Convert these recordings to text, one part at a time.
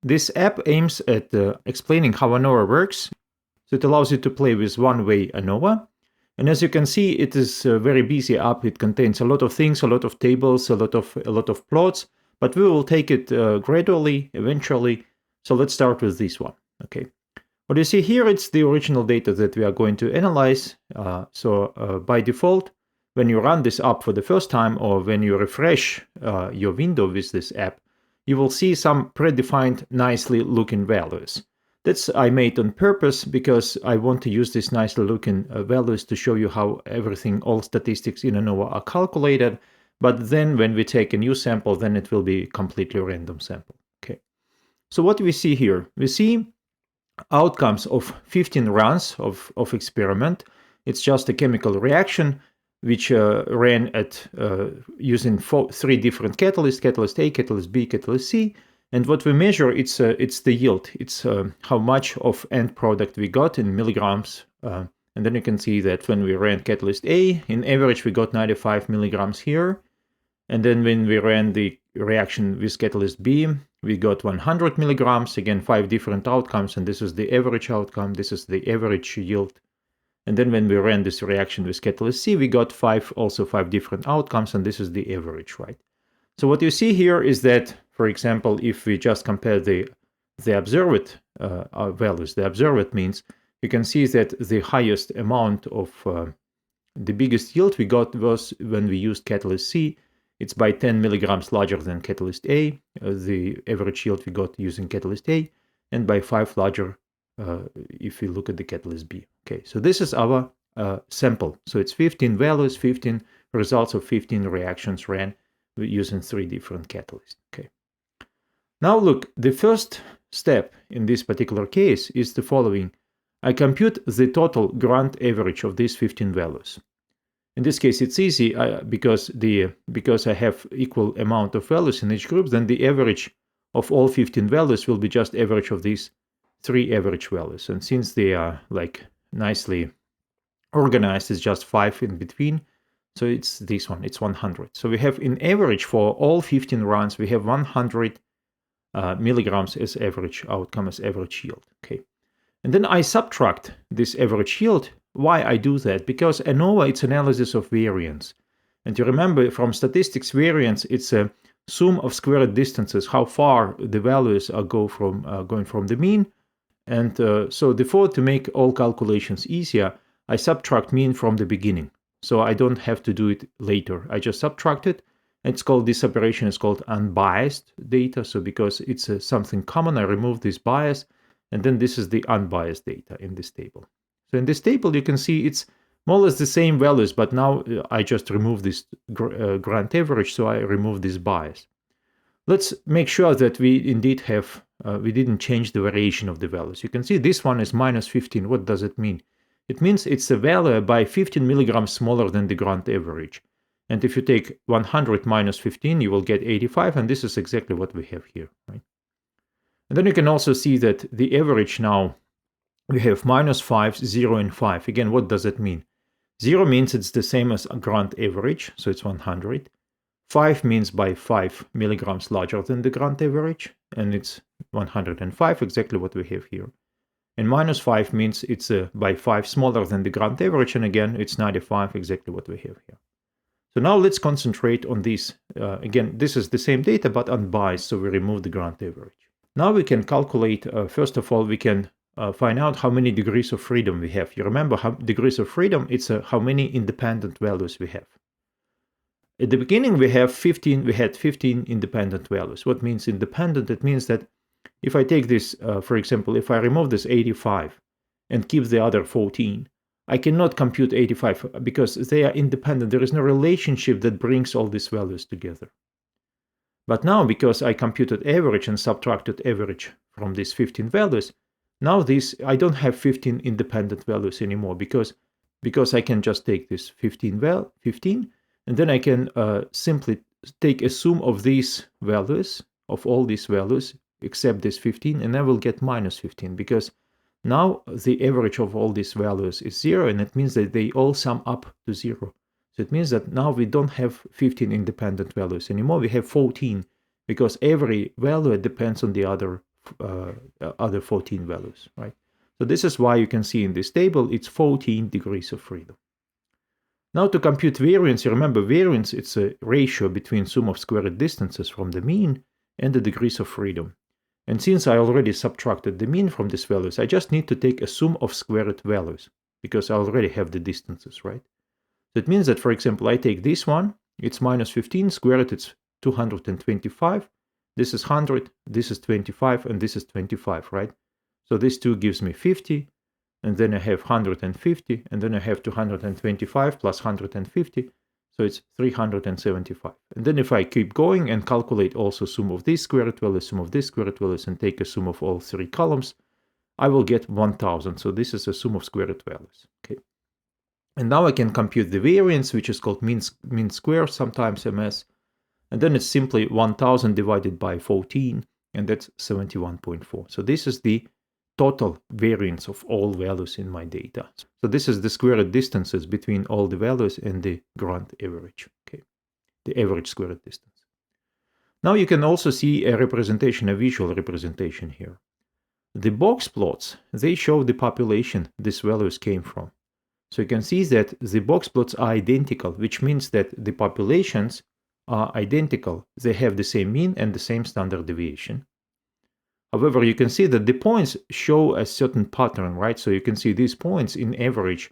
This app aims at explaining how ANOVA works. So it allows you to play with one-way ANOVA. And as you can see, it is a very busy app. It contains a lot of things, a lot of tables, a lot of plots, but we will take it gradually, eventually. So let's start with this one. Okay. What you see here, it's the original data that we are going to analyze. By default, when you run this app for the first time, or when you refresh your window with this app, you will see some predefined nicely looking values. That's I made on purpose because I want to use these nicely looking values to show you how everything, all statistics in ANOVA are calculated. But then when we take a new sample, then it will be completely random sample. Okay. So what do we see here? We see outcomes of 15 runs of experiment. It's just a chemical reaction which ran at using three different catalysts: catalyst A, catalyst B, catalyst C. And what we measure, it's the yield. It's how much of end product we got in milligrams. And then you can see that when we ran catalyst A, in average we got 95 milligrams here. And then when we ran the reaction with catalyst B, we got 100 milligrams. Again, 5 different outcomes, and this is the average outcome. This is the average yield. And then when we ran this reaction with catalyst C, we got 5 different outcomes, and this is the average, right? So what you see here is that, for example, if we just compare the observed values, the observed means, you can see that the highest amount of the biggest yield we got was when we used catalyst C. It's by 10 milligrams larger than catalyst A, the average yield we got using catalyst A, and by 5 larger if we look at the catalyst B. Okay, so this is our sample. So it's 15 values, 15 results of 15 reactions ran using 3 different catalysts. Okay. Now look, the first step in this particular case is the following. I compute the total grand average of these 15 values. In this case, it's easy because I have equal amount of values in each group, then the average of all 15 values will be just average of these 3 average values. And since they are like nicely organized, it's just 5 in between. So it's this one, it's 100. So we have in average for all 15 runs, we have 100 milligrams as average outcome, as average yield. Okay. And then I subtract this average yield. Why I do that? Because ANOVA, it's analysis of variance. And you remember from statistics, variance, it's a sum of squared distances, how far the values are going from the mean. And so therefore, to make all calculations easier, I subtract mean from the beginning. So I don't have to do it later. I just subtract it. It's called, this operation is called unbiased data. So because it's something common, I remove this bias. And then this is the unbiased data in this table. So in this table, you can see it's more or less the same values, but now I just remove this grand average, so I remove this bias. Let's make sure that we indeed have, we didn't change the variation of the values. You can see this one is minus 15. What does it mean? It means it's a value by 15 milligrams smaller than the grand average. And if you take 100 minus 15, you will get 85, and this is exactly what we have here, right? And then you can also see that the average now, we have minus 5, 0, and 5. Again, what does it mean? 0 means it's the same as a grand average, so it's 100. 5 means by 5 milligrams larger than the grand average, and it's 105, exactly what we have here. And minus 5 means it's by 5 smaller than the grand average, and again, it's 95, exactly what we have here. So now let's concentrate on this. Again, this is the same data, but unbiased, so we remove the grand average. Now we can calculate, first of all, we can find out how many degrees of freedom we have. You remember how degrees of freedom, it's how many independent values we have. At the beginning, we had 15 independent values. What means independent? It means that if I take this, for example, if I remove this 85 and keep the other 14, I cannot compute 85 because they are independent. There is no relationship that brings all these values together. But now, because I computed average and subtracted average from these 15 values, now I don't have 15 independent values anymore because I can just take this 15, and then I can simply take a sum of these values, of all these values, except this 15, and I will get minus 15, because now the average of all these values is 0, and it means that they all sum up to 0. So it means that now we don't have 15 independent values anymore, we have 14, because every value depends on the other other 14 values, right? So this is why you can see in this table, it's 14 degrees of freedom. Now to compute variance, you remember variance, it's a ratio between sum of squared distances from the mean and the degrees of freedom. And since I already subtracted the mean from these values, I just need to take a sum of squared values, because I already have the distances, right? So it means that, for example, I take this one, it's minus 15, squared, it's 225, this is 100, this is 25, and this is 25, right? So this 2 gives me 50, and then I have 150, and then I have 225 plus 150, so it's 375. And then if I keep going and calculate also sum of these squared values, sum of these squared values, and take a sum of all 3 columns, I will get 1000. So this is a sum of squared values. Okay. And now I can compute the variance, which is called mean square, sometimes MS. And then it's simply 1000 divided by 14, and that's 71.4. So this is the total variance of all values in my data. So this is the squared distances between all the values and the grand average, okay, the average squared distance. Now you can also see a representation, a visual representation here. The box plots, they show the population these values came from. So you can see that the box plots are identical, which means that the populations are identical. They have the same mean and the same standard deviation. However, you can see that the points show a certain pattern, right? So you can see these points in average,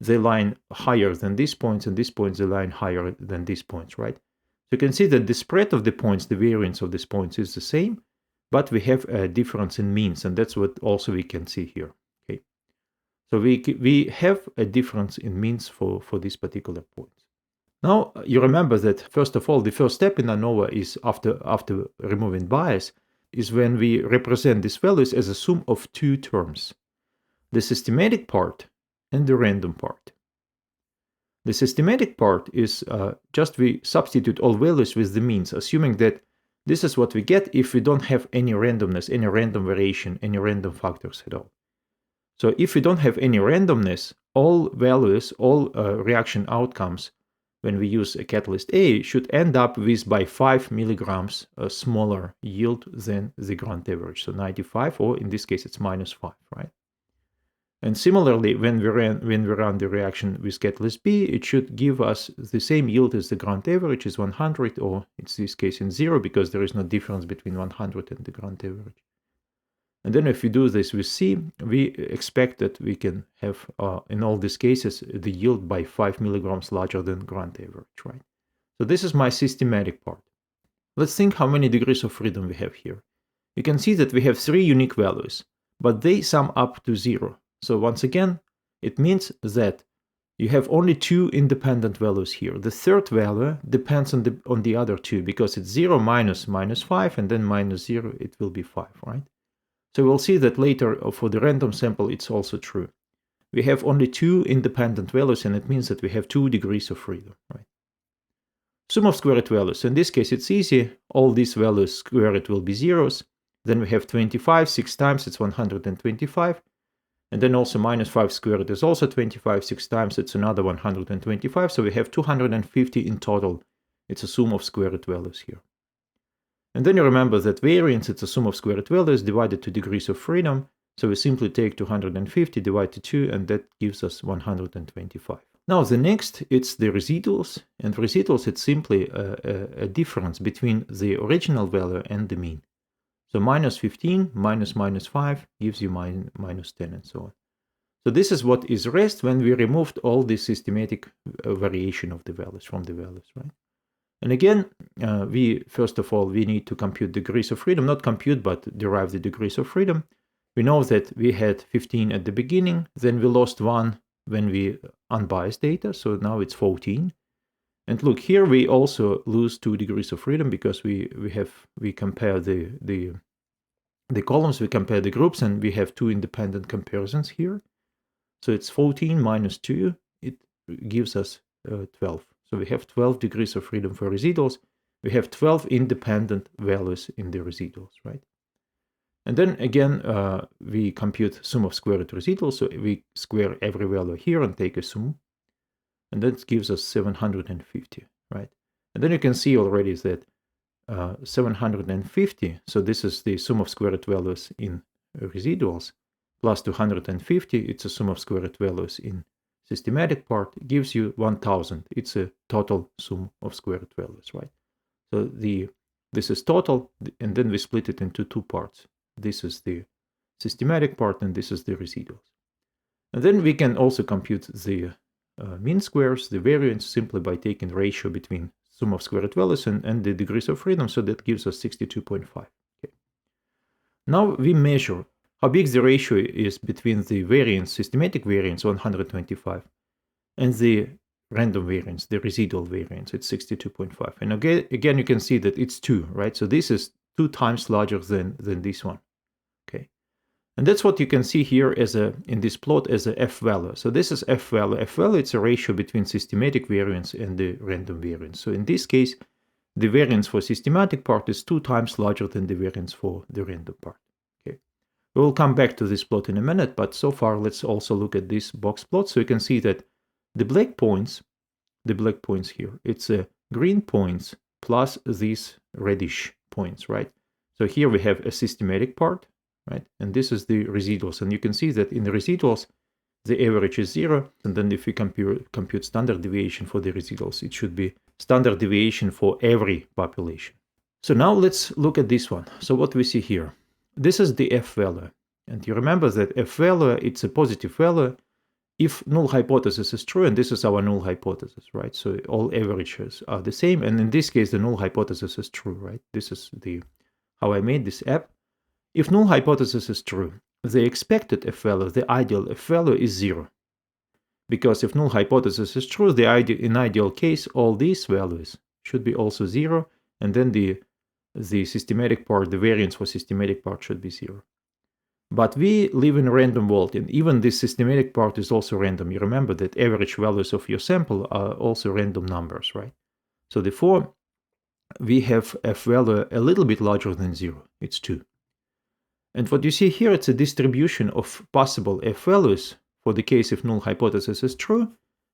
they line higher than these points, and these points, they line higher than these points, right? So you can see that the spread of the points, the variance of these points is the same, but we have a difference in means, and that's what also we can see here, okay? So we have a difference in means for these particular points. Now, you remember that, first of all, the first step in ANOVA is after removing bias, is when we represent these values as a sum of two terms, the systematic part and the random part. The systematic part is just we substitute all values with the means, assuming that this is what we get if we don't have any randomness, any random variation, any random factors at all. So if we don't have any randomness, all values, all reaction outcomes, when we use a catalyst A, should end up with by 5 milligrams a smaller yield than the grand average. So 95, or in this case, it's minus 5, right? And similarly, when we run the reaction with catalyst B, it should give us the same yield as the grand average is 100, or in this case in 0, because there is no difference between 100 and the grand average. And then if we do this with C, we expect that we can have, in all these cases, the yield by 5 milligrams larger than grand average, right? So this is my systematic part. Let's think how many degrees of freedom we have here. You can see that we have 3 unique values, but they sum up to 0. So once again, it means that you have only 2 independent values here. The third value depends on the other 2, because it's 0 minus 5, and then minus 0, it will be 5, right? So we'll see that later for the random sample, it's also true. We have only 2 independent values, and it means that we have 2 degrees of freedom, right? Sum of squared values. In this case, it's easy. All these values squared will be zeros. Then we have 25, 6 times, it's 125. And then also minus 5 squared is also 25, 6 times, it's another 125. So we have 250 in total. It's a sum of squared values here. And then you remember that variance, it's a sum of squared values divided to degrees of freedom. So we simply take 250 divided to 2, and that gives us 125. Now the next, it's the residuals. And residuals, it's simply a difference between the original value and the mean. So minus 15 minus minus 5 gives you minus 10, and so on. So this is what is rest when we removed all the systematic variation of the values from the values, right? And again, first of all, we need to compute degrees of freedom, not compute, but derive the degrees of freedom. We know that we had 15 at the beginning, then we lost 1 when we unbiased data, so now it's 14. And look, here we also lose 2 degrees of freedom, because we compare the columns, we compare the groups, and we have 2 independent comparisons here. So it's 14 minus 2, it gives us 12. So we have 12 degrees of freedom for residuals. We have 12 independent values in the residuals, right? And then again, we compute sum of squared residuals. So we square every value here and take a sum. And that gives us 750, right? And then you can see already that 750, so this is the sum of square root values in residuals, plus 250, it's a sum of square root values in systematic part, gives you 1000. It's a total sum of square root values, right? So this is total, and then we split it into two parts. This is the systematic part, and this is the residuals. And then we can also compute the mean squares, the variance, simply by taking the ratio between sum of square root values and the degrees of freedom, so that gives us 62.5. Okay. Now we measure how big the ratio is between the variance, systematic variance, 125, and the random variance, the residual variance, it's 62.5. And again, you can see that it's 2, right? So this is 2 times larger than this one. Okay. And that's what you can see here as in this plot as a F value. So this is F value. F value, it's a ratio between systematic variance and the random variance. So in this case, the variance for systematic part is 2 times larger than the variance for the random part. Okay. We'll come back to this plot in a minute, but so far let's also look at this box plot. So you can see that the black points here, it's green points plus these reddish points, right? So here we have a systematic part, right? And this is the residuals. And you can see that in the residuals, the average is 0. And then if we compute standard deviation for the residuals, it should be standard deviation for every population. So now let's look at this one. So what we see here, this is the F value. And you remember that F value, it's a positive value if null hypothesis is true, and this is our null hypothesis, right? So all averages are the same, and in this case, the null hypothesis is true, right? This is how I made this app. If null hypothesis is true, the expected F value, the ideal F value is 0. Because if null hypothesis is true, in ideal case, all these values should be also 0, and then the systematic part, the variance for systematic part should be 0. But we live in a random world, and even this systematic part is also random. You remember that average values of your sample are also random numbers, right? So therefore, we have F value a little bit larger than 0. It's 2. And what you see here, it's a distribution of possible F values for the case if null hypothesis is true,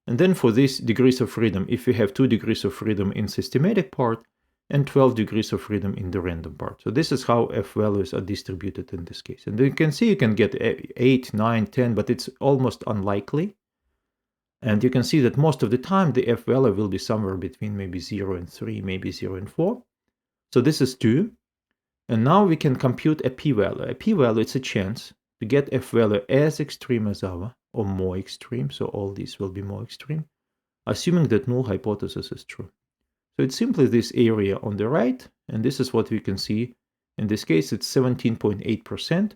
and then for these degrees of freedom, if we have 2 degrees of freedom in systematic part, and 12 degrees of freedom in the random part. So this is how F values are distributed in this case. And you can see you can get 8, 9, 10, but it's almost unlikely. And you can see that most of the time the F value will be somewhere between maybe 0 and 3, maybe 0 and 4. So this is 2. And now we can compute a p-value. A p-value, it's a chance to get F value as extreme as our, or more extreme. So all these will be more extreme, assuming that null hypothesis is true. So it's simply this area on the right, and this is what we can see. In this case, it's 17.8%.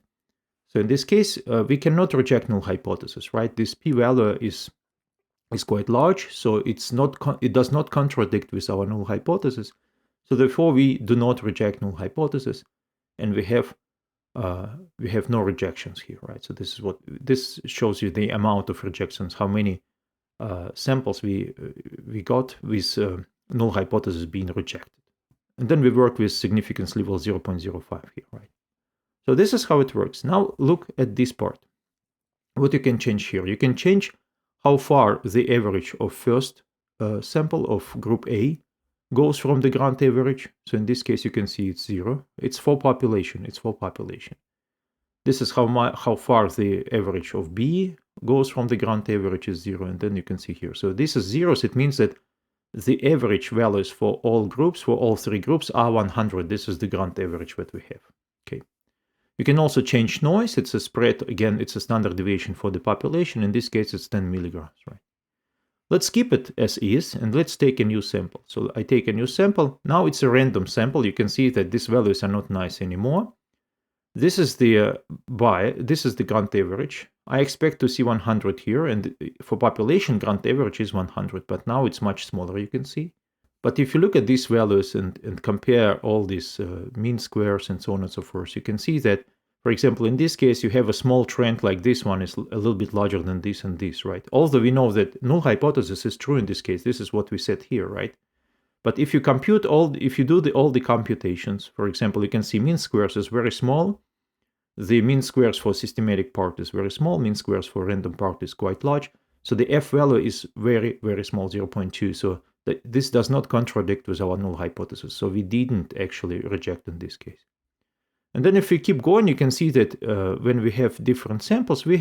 So in this case, we cannot reject null hypothesis, right? This p-value is quite large, so it does not contradict with our null hypothesis. So therefore, we do not reject null hypothesis, and we have no rejections here, right? So this shows you the amount of rejections, how many samples we got with null hypothesis being rejected. And then we work with significance level 0.05 here, right? So this is how it works. Now look at this part. What you can change here. You can change how far the average of first sample of group A goes from the grant average. So in this case, you can see it's 0. It's for population. This is how far the average of B goes from the grant average is 0. And then you can see here. So this is 0. So it means that the average values for all groups, for all 3 groups, are 100. This is the grant average that we have. Okay. You can also change noise. It's a spread. Again, it's a standard deviation for the population. In this case, it's 10 milligrams, right? Let's keep it as is, and let's take a new sample. So I take a new sample. Now it's a random sample. You can see that these values are not nice anymore. This is the this is the grant average. I expect to see 100 here, and for population, grant average is 100, but now it's much smaller, you can see. But if you look at these values and compare all these mean squares and so on and so forth, you can see that, for example, in this case, you have a small trend like this one is a little bit larger than this and this, right? Although we know that null hypothesis is true in this case, this is what we said here, right? But if you compute if you do all the computations, for example, you can see mean squares is very small. The mean squares for systematic part is very small. Mean squares for random part is quite large. So the F value is very, very small, 0.2. So This does not contradict with our null hypothesis, so we didn't actually reject in this case. And then if we keep going, you can see that when we have different samples, we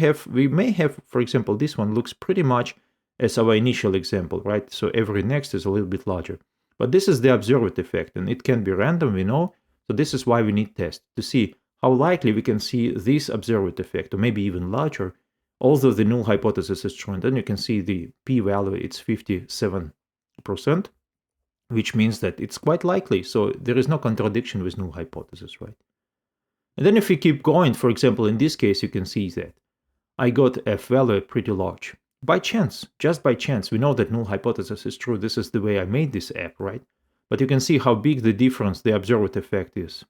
may have, for example, this one looks pretty much as our initial example, right? So every next is a little bit larger. But this is the observed effect, and it can be random, we know. So this is why we need tests, to see how likely we can see this observed effect, or maybe even larger, although the null hypothesis is true. And then you can see the p-value, it's 57%, which means that it's quite likely. So there is no contradiction with null hypothesis, right? And then if we keep going, for example, in this case, you can see that I got f value pretty large. By chance, just by chance, we know that null hypothesis is true. This is the way I made this app, right? But you can see how big the difference, the observed effect is.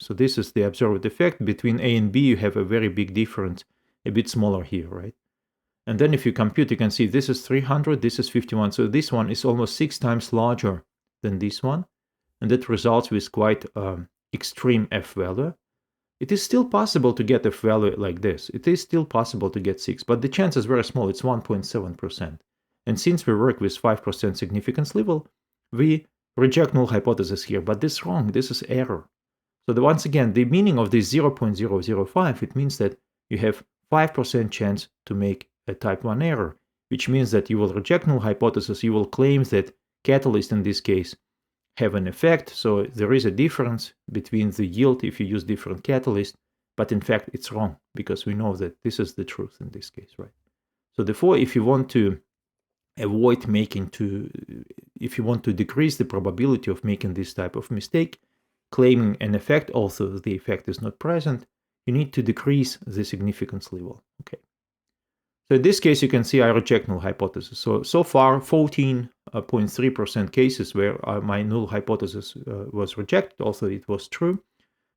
So this is the observed effect. Between A and B, you have a very big difference, a bit smaller here, right? And then if you compute, you can see this is 300, this is 51. So this one is almost 6 times larger than this one. And that results with quite extreme f value. It is still possible to get a value like this. It is still possible to get 6, but the chance is very small. It's 1.7%. And since we work with 5% significance level, we reject null hypothesis here. But this is wrong. This is error. So once again, the meaning of this 0.005, it means that you have 5% chance to make a type 1 error, which means that you will reject null hypothesis. You will claim that catalyst in this case have an effect, so there is a difference between the yield if you use different catalyst, but in fact it's wrong, because we know that this is the truth in this case, right? So therefore, if you want to avoid if you want to decrease the probability of making this type of mistake, claiming an effect, although the effect is not present, you need to decrease the significance level, okay? So in this case, you can see I reject null hypothesis. So far, 14.3% cases where my null hypothesis was rejected, although it was true.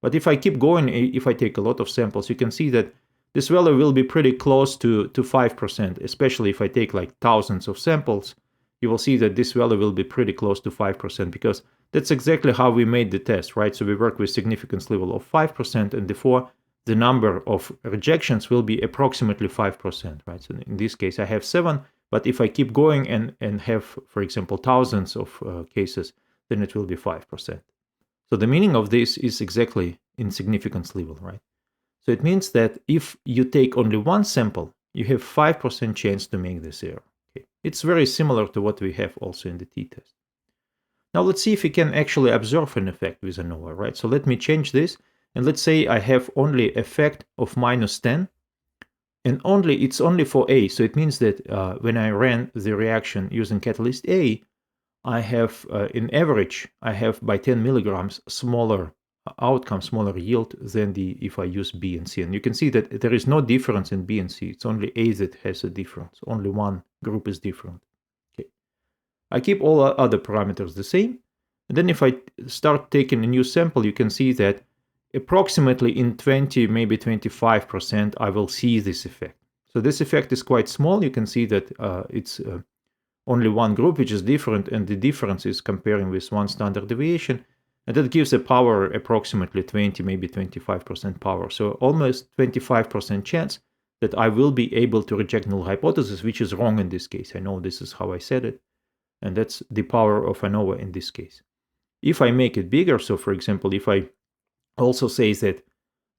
But if I keep going, if I take a lot of samples, you can see that this value will be pretty close to 5%, especially if I take like thousands of samples. You will see that this value will be pretty close to 5%, because that's exactly how we made the test, right? So we work with significance level of 5%, and therefore the number of rejections will be approximately 5%, right? So in this case, I have 7, but if I keep going and have, for example, thousands of cases, then it will be 5%. So the meaning of this is exactly in significance level, right? So it means that if you take only one sample, you have 5% chance to make this error. Okay. It's very similar to what we have also in the t-test. Now let's see if we can actually observe an effect with ANOVA, right? So let me change this. And let's say I have only effect of -10, and it's only for A. So it means that when I ran the reaction using catalyst A, I have, in average, I have by 10 milligrams smaller outcome, smaller yield than if I use B and C. And you can see that there is no difference in B and C. It's only A that has a difference. Only one group is different. Okay. I keep all other parameters the same. And then if I start taking a new sample, you can see that approximately in 20, maybe 25%, I will see this effect. So this effect is quite small. You can see that it's only one group which is different, and the difference is comparing with one standard deviation, and that gives a power approximately 20, maybe 25% power. So almost 25% chance that I will be able to reject null hypothesis, which is wrong in this case. I know this is how I said it, and that's the power of ANOVA in this case. If I make it bigger, so for example, if I also say that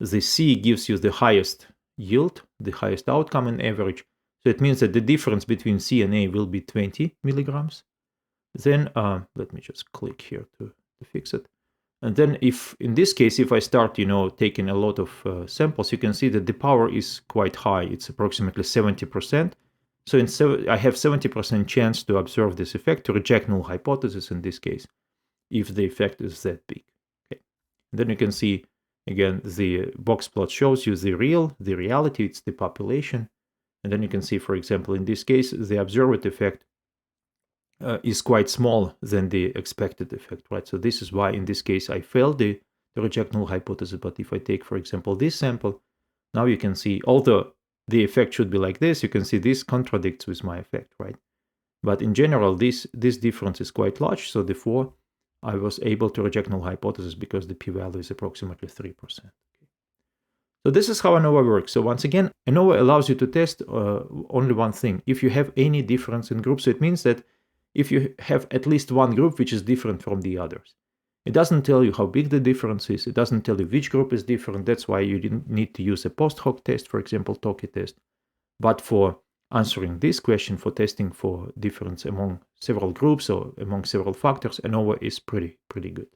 the C gives you the highest yield, the highest outcome in average, so it means that the difference between C and A will be 20 milligrams. Then let me just click here to fix it. And then if, in this case, if I start, taking a lot of samples, you can see that the power is quite high. It's approximately 70%. So I have 70% chance to observe this effect, to reject null hypothesis in this case, if the effect is that big. Okay. And then you can see, again, the box plot shows you the reality, it's the population. And then you can see, for example, in this case, the observed effect is quite small than the expected effect, right? So this is why in this case I failed the reject null hypothesis. But if I take, for example, this sample, now you can see, although the effect should be like this, you can see this contradicts with my effect, right? But in general, this difference is quite large, so therefore I was able to reject null hypothesis because the p-value is approximately 3%. So this is how ANOVA works. So once again, ANOVA allows you to test only one thing. If you have any difference in groups, so it means that if you have at least one group which is different from the others. It doesn't tell you how big the difference is. It doesn't tell you which group is different. That's why you didn't need to use a post hoc test, for example, Toki test. But for answering this question, for testing for difference among several groups or among several factors, ANOVA is pretty good.